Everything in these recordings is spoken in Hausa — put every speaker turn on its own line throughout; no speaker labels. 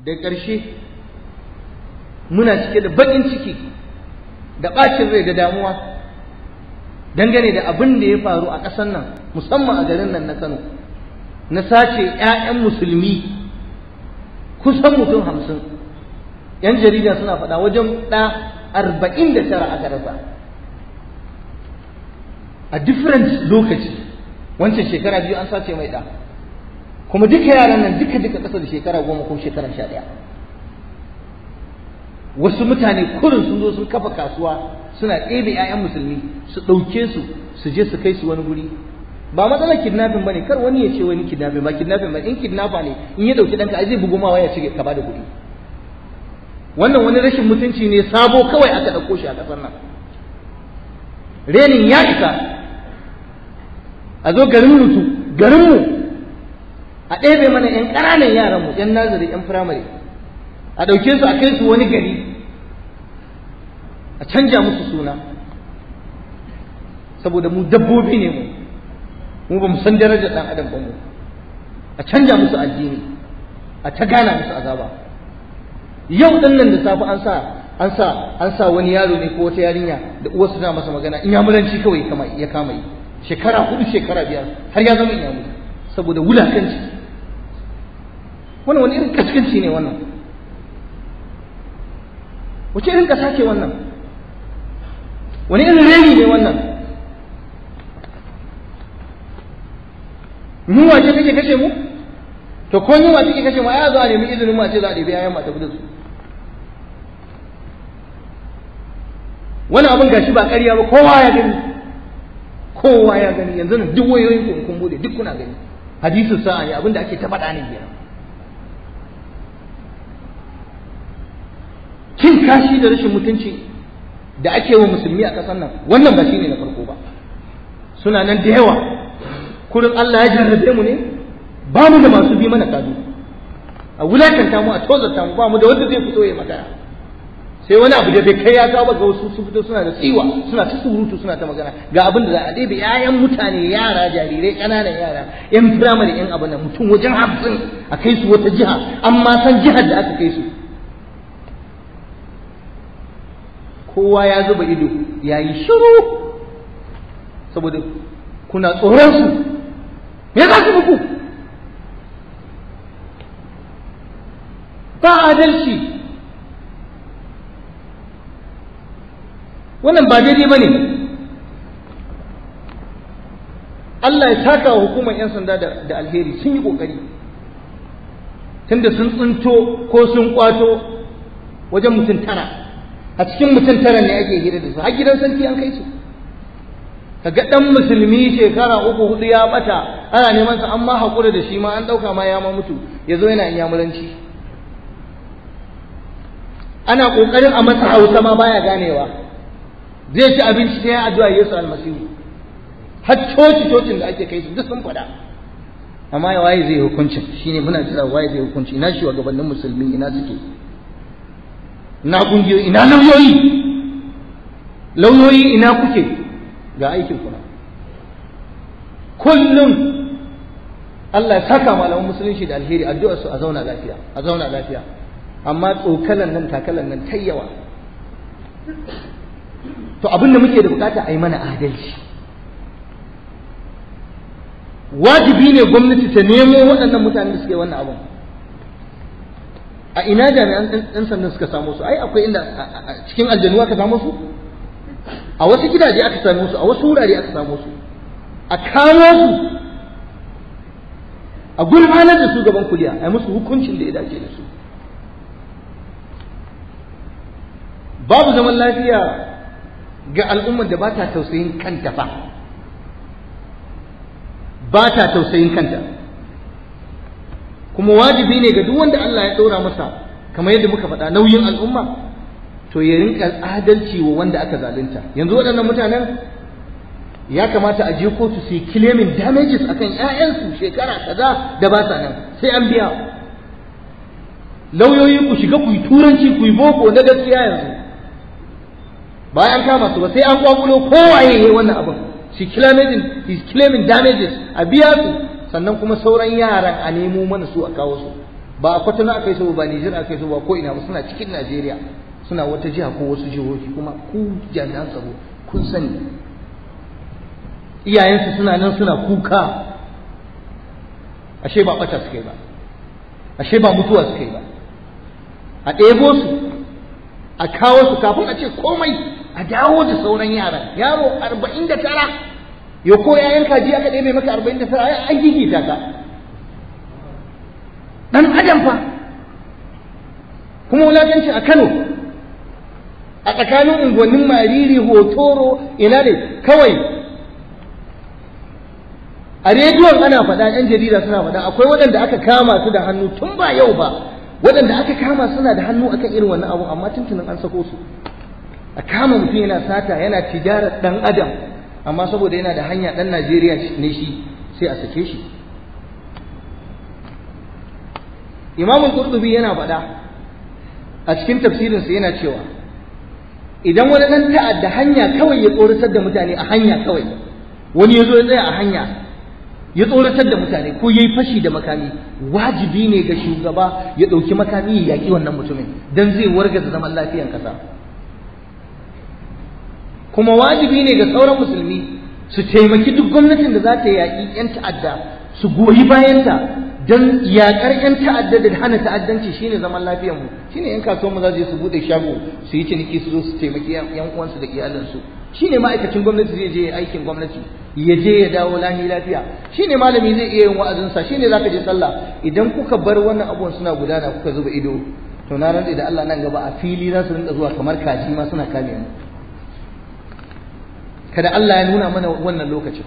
da ƙarshe muna cike da baƙin ciki da ɓacin rai da damuwa dangane da abin da ya faru a ƙasar nan, musamman a garin nan na Kano, na sace 'ya'yan musulmi kusan mutum 50. 'Yan jarida suna faɗa wajen ɗa 49 aka rasa a different lokaci. Wancan shekara 2 an sace mai ɗa, kuma duka yaran nan duka ƙasa da shekara 10 ko shekara 11. Wasu mutane kurin sun zo sun kafa kasuwa suna ɗebe 'ya'yan musulmi su ɗauke su je su kai su wani guri. Ba matsalar kidnapping bane, kar wani ya ce wani kidnapping ba kidnapping ba. In kidnapper ne in ya ɗauki ɗanka ai zai bugu ma waya ce ka bada kuɗi. Wannan wani rashin mutunci ne sabo kawai aka ɗauko shi a ƙasar nan. Renin ya isa a zo garinmu a ɗebe mana 'yan ƙananan yaranmu 'yan nazari 'yan firamare a ɗauke su a kai su wani gari a canja musu suna saboda mu dabbobi ne mu ba mu san darajar ɗan adam ba mu, a canja musu addini, a ta gana musu azaba. Yau ɗin nan da safe an sa wani yaro ne ko wata yarinya da uwarsu na masa magana inyamuranci kawai ya kama yi, shekara 4 shekara 5 har ya zama inyamuri saboda wulakanci. Wannan wani irin kaskanci ne wannan? Wace irin ƙasa ce wannan? Wani irin reni ne wannan? Yunwa ce take kashe mu? To ko yunwa take kashe mu ai zo a nemi izinin ma ce za a ɗebi yayan mata da su. Wani abin gashi ba ƙarya ba, kowa ya gani yanzu nan duk wayoyin ku kun bude duk kuna gani. Hadisin sa'a ne abin da ake ta faɗa ne kenan. Cin kashi da rashin mutunci da ake wa musulmi a ƙasar nan, wannan ba shine na farko ba, suna nan da yawa. Kurin Allah ya jarrabe mu ne, ba mu da masu bi mana kadu, a wulakanta mu, a tozarta mu, ba mu da wanda zai fito ya magana. Sai wani abu da bai kai ya kawo ga wasu su fito suna da tsiwa, suna ta surutu, suna ta magana ga abin da za a ɗebe 'ya'yan mutane, yara jarirai ƙananan yara 'yan firamare 'yan abin nan mutum wajen 50 a kai su wata jiha, amma san jihar da aka kai su. Kowa ya zuba ido ya yi shiru saboda kuna tsoron su. Me za su muku? Ba adalci, wannan ba daidai ba ne. Allah ya saka wa hukumar 'yan sanda da alheri, sun yi ƙoƙari tunda sun tsinto ko sun kwato wajen mutum 9. A cikin mutum 9 ne ake hira da su, har gidan sarki an kai su. Kaga ɗan musulmi shekara 3-4 ya bata, ana neman sa, amma haƙura da shi ma an ɗauka ma ya ma mutu, ya zo yana inyamuranci. Ana ƙoƙarin a masa Hausa ma baya ganewa, zai ci abinci sai ya addu'a Yesu almasihu. Har cocin da ake kai su duk sun faɗa. Amma ya waye zai hukuncin? Shine muna jira waye zai hukunci. Ina shi wa gabanin musulmi, ina suke? Ina kungiyoyi, ina lauyoyi ina kuke? Ga aikin kuna. Kullum Allah ya saka malaman musulunci da alheri, addu'ar su a zauna lafiya, amma tsokalan nan takalan nan tayyawa. To abin da muke da bukata a yi mana adalci. Wajibi ne gwamnati ta nemo waɗannan mutanen da suke wannan abin. A ina jami'an ɗan sandan suka samu su? Ai akwai inda a cikin aljanu aka samu su, a wasu gidaje aka samu su, a wasu wurare aka samu su. A kamo su, a gurfanar da su gaban kuliya, a yi musu hukuncin da ya dace da su. Babu zaman lafiya ga al'ummar da ba ta tausayin kanta fa, ba ta tausayin kanta. Kuma wajibi ne ga duk wanda Allah ya ɗora masa, kamar yadda muka faɗa, nauyin al'umma, to ya rinka adalci wa wanda aka zalunta. Yanzu waɗannan mutanen ya kamata a je kotu su yi claiming damages akan ƴaƴansu shekara kaza da ba sa nan, sai an biya. Lauyoyi ku shiga ku yi turanci, ku yi boko na gaskiya yanzu, bayan an kama su ba sai an kwakulo kowaye ne wannan abin, shi claiming damages a biya su, sannan kuma sauran yaran a nemo mana su a kawo su. ba a Kwatano aka yi su ba Nijar aka yi su ba ko ina ba, suna cikin Najeriya, suna wata jiha ko wasu jihohi, kuma ku jami'an tsaro kun sani iyayensu suna nan suna kuka, ashe ba ɓata suka yi ba, ashe ba mutuwa suka yi ba. A ɗebo su a kawo su kafin a ce komai, a dawo da sauran yaran. Yaro 49 ya ko yayan kaji aka ɗebe maka 49 an gigita ka. ɗan adam fa, kuma wulaƙanci a Kano, a tsakanin unguwannin Mariri, Hotoro, ina ne kawai a rediyon ana faɗa, 'yan jarida suna faɗa, akwai waɗanda aka kama su da hannu tun ba yau ba, waɗanda aka kama suna da hannu akan irin wannan abu, amma tuntunin an sako su. A kama mutum yana sata, yana tijarar ɗan adam, amma saboda yana da hanya, ɗan Najeriya ne shi, sai a sake shi. Imamul Qurtubi yana faɗa a cikin tafsirinsa, yana cewa idan wani ɗan ta'adda hanya kawai ya tsoratar da mutane, a hanya kawai wani ya zo ya tsaya a hanya ya tsoratar da mutane ko ya yi fashi da makami, wajibi ne ga shugaba ya ɗauki makami ya yaƙi wannan mutumin, don zai wargaza zaman lafiyan ƙasa. Kuma wajibi ne ga sauran musulmi su taimaki duk gwamnatin da za ta yaƙi 'yan ta'adda, su goyi bayanta, don yaƙar 'yan ta'adda da hana ta'addanci shine zaman lafiyar mu, shine 'yan kasuwan mu za su je su bude shago su yi ciniki, su zo su taimaki 'yan uwansu da iyalansu, shine ma'aikacin gwamnati zai je aikin gwamnati ya je ya dawo lami lafiya, shine malami zai iya yin wa'azinsa, shine zaka je sallah. Idan kuka bar wannan abubuwan suna gudana kuka zuba ido, to na rantsa da Allah nan gaba a fili za su rinka zuwa kamar kaji ma suna kame mu. Kada Allah ya nuna mana wannan lokacin.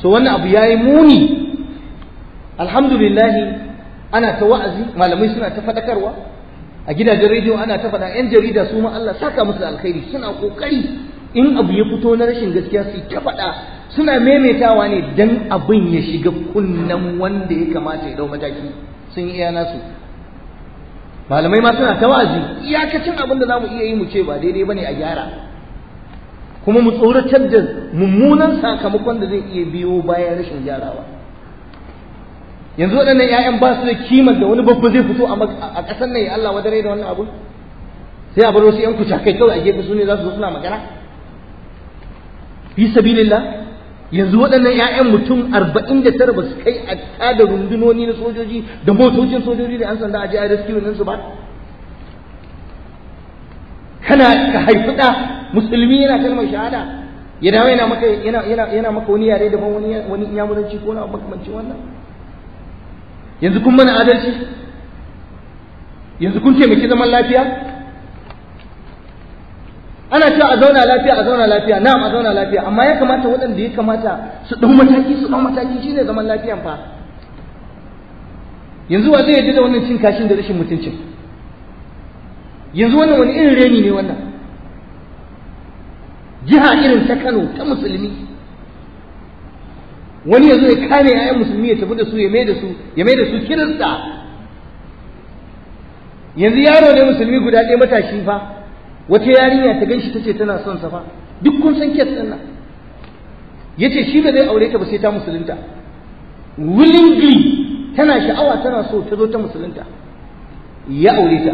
So wannan abu yayi muni. Alhamdulillahi ana ta wa'azi, malamai suna ta faɗakarwa, a gidajen rediyo ana ta faɗa, 'yan jarida su ma Allah saka musu da alkhairi, suna ƙoƙari in abu ya fito na rashin gaskiya su ta faɗa, suna maimaitawa ne dan abin ya shiga kunnen wanda ya kamata ya dau mataki, sun yi iya nasu. Malamai ma suna ta wa'azi, iyakacin abin da za mu iya yi mu ce ba daidai bane a gyara, kuma mu tsoratar da mummunan sakamakon da zai iya biyo bayan rashin gyarawa. Yanzu waɗannan 'ya'yan ba su da kimar da wani babba zai fito a ƙasar nan ya Allah wadare da wannan abu, sai a bar wasu 'yan kucakai kawai a gefe su ne za su zo suna magana fi sabilillah. Yanzu waɗannan 'ya'yan mutum 49 ba su kai a tada rundunoni na sojoji da motocin sojoji da 'yan sanda a je a rescue ɗinsu ba. Kana ka haifi ɗa musulmi yana kalmar shahada, ya dawo yana maka wani yare daban, wani inyamuranci ko na makamancin wannan. Yanzu kun mana adalci? Yanzu kun taimaki zaman lafiya? Ana cewa a zauna lafiya, a zauna lafiya, na'am a zauna lafiya, amma ya kamata waɗanda ya kamata su ɗau mataki shine zaman lafiyan fa. Yanzu wa zai yarda da wannan cin kashin da rashin mutuncin? Yanzu wannan wani irin reni ne wannan? Jiha irin ta Kano ta musulmi, wani ya zo ya kame 'ya'yan musulmi ya tafi da su ya mai da su kirista. Yanzu yaro ne musulmi guda ɗaya matashi fa, wata yarinya ta ganshi tace tana son sa fa, duk kun san kes ɗin nan, yace shi ba zai aure ta ba sai ta musulunta, willingly, tana sha'awa tana so ta zo ta musulunta, ya aure ta.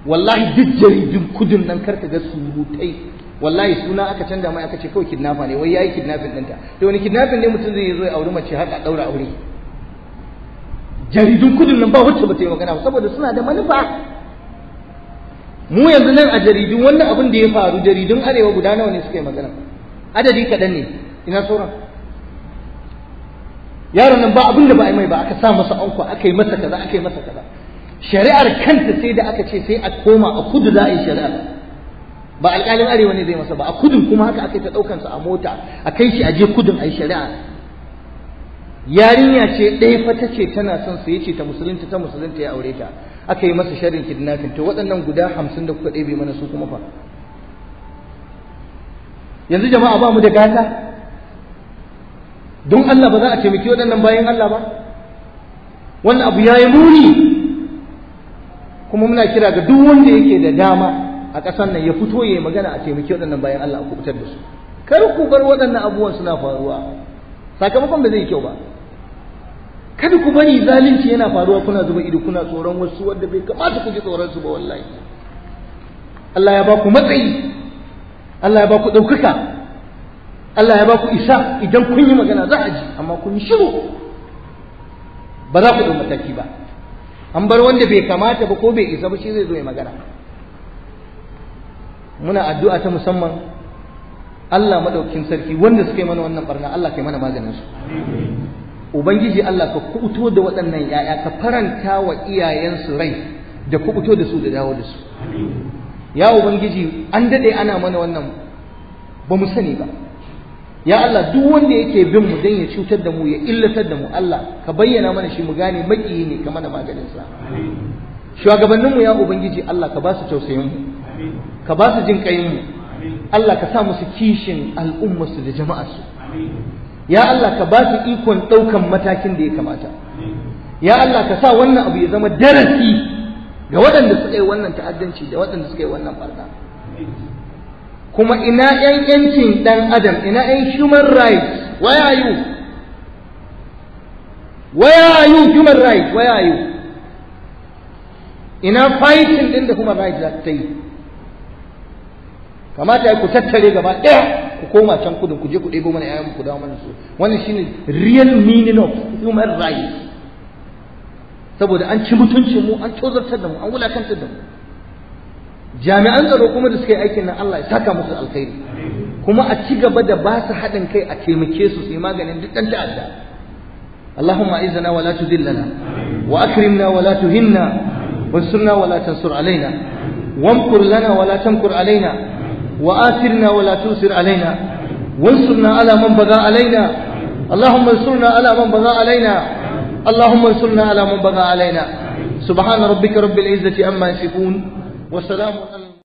Wallahi duk jaridun kudin nan karka ga surutai, wallahi suna aka canza mai aka ce kawai kidnapper ne, wai yayi kidnapping ɗinta. To wani kidnapping ne mutum zai zo ya auri mace haka daura aure? Jaridun kudin nan ba wacce ba ta yi magana ba, saboda suna da manufa. Mu yanzu nan a jaridun wannan abin da ya faru, jaridun arewa guda nawa ne suka yi magana? Adadi kaɗan ne, ina sauran? Yaron nan ba abin da ba a yi mai ba, aka sa masa anko, aka yi masa kaza, aka yi masa kaza. Shari'ar kanta sai da aka ce sai a koma a kudu za a yi shari'ar, ba alƙalin arewa ne zai masa ba, a kudin kuma haka aka yi ta ɗaukansa a mota a kai shi a je kudin a yi shari'a. Yarinya ce ɗaya fa ta ce tana son sa, yace ta musulunta ya aure ta, aka yi masa sharrin kidnapping. To waɗannan guda 50 da kuka ɗebe mana su kuma fa. Yanzu jama'a ba mu da gata? Don Allah ba za a taimaki waɗannan bayan Allah ba? Wannan abu ya yi muni. Kuma muna kira ga duk wanda yake da dama a ƙasar nan ya fito ya yi magana a taimaki waɗannan bayan Allah a kubutar da su. Kar ku bar waɗannan abubuwan suna faruwa, sakamakon ba zai yi kyau ba. kada ku bari zalunci yana faruwa kuna zuba ido kuna tsoron wasu wanda bai kamata ku ji tsoron su ba. wallahi Allah ya ba ku matsayi, Allah ya ba ku ɗaukaka, Allah ya ba ku isa. Idan kun yi magana za a ji, amma kun yi shiru ba za ku ɗau mataki ba. An bar wanda bai kamata ba ko bai isa ba shi zai zo ya magana. Muna addu'a ta musamman Allah madaukin sarki wanda suka yi mana wannan barna Allah kai mana maganin su. Ubangiji Allah ka kubuto da waɗannan ‘ya'ya, ka faranta wa iyayensu rai da kubuto da su da dawo da su. Ya Ubangiji, an daɗe ana mana wannan ba mu sani ba. Ya Allah, duk wanda yake bin mu don ya cutar da mu, ya illatar da mu, Allah ka bayyana mana shi mu gane maƙiyi ne ka mana maganinsa. Shugabanninmu ya Ubangiji Allah ka ba su tausayin mu, ka ba su jin ƙayin mu. Allah ka sa musu kishin al'ummarsu da jama'arsu. Ya Allah ka ba su ikon ɗaukan matakin da ya kamata. Ya Allah ka sa wannan abu ya zama darasi ga waɗanda suka yi wannan ta'addanci da waɗanda suka yi wannan barna. Kuma ina ƴan ƴancin ɗan adam, ina ƴan human rights, where are you? Where are you human rights, where are you? Ina fighting ɗin da human rights za ta yi? Kamata ya ku tattare gaba ɗaya ku koma can kudin ku je ku ɗebo mana ƴaƴan ku dawo mana su. Wannan shine real meaning of human rights. Saboda an ci mutuncin mu, an tozartar da mu, an wulakantar da mu. Jami'an tsaro kuma da suka yi aikin nan Allah ya saka musu alkhairi. Kuma a ci gaba da ba su haɗin kai a taimake su su yi maganin duk ɗan ta'adda. Allahumma izzana wa la tudillana wa akrimna wa la tuhinna wansurna wa la tansur alaina wamkur lana wa la tamkur alaina وآثرنا ولا تؤثر علينا وانصرنا على من بغى علينا اللهم انصرنا على من بغى علينا اللهم انصرنا على من بغى علينا سبحان ربك رب العزة عما يصفون وسلام على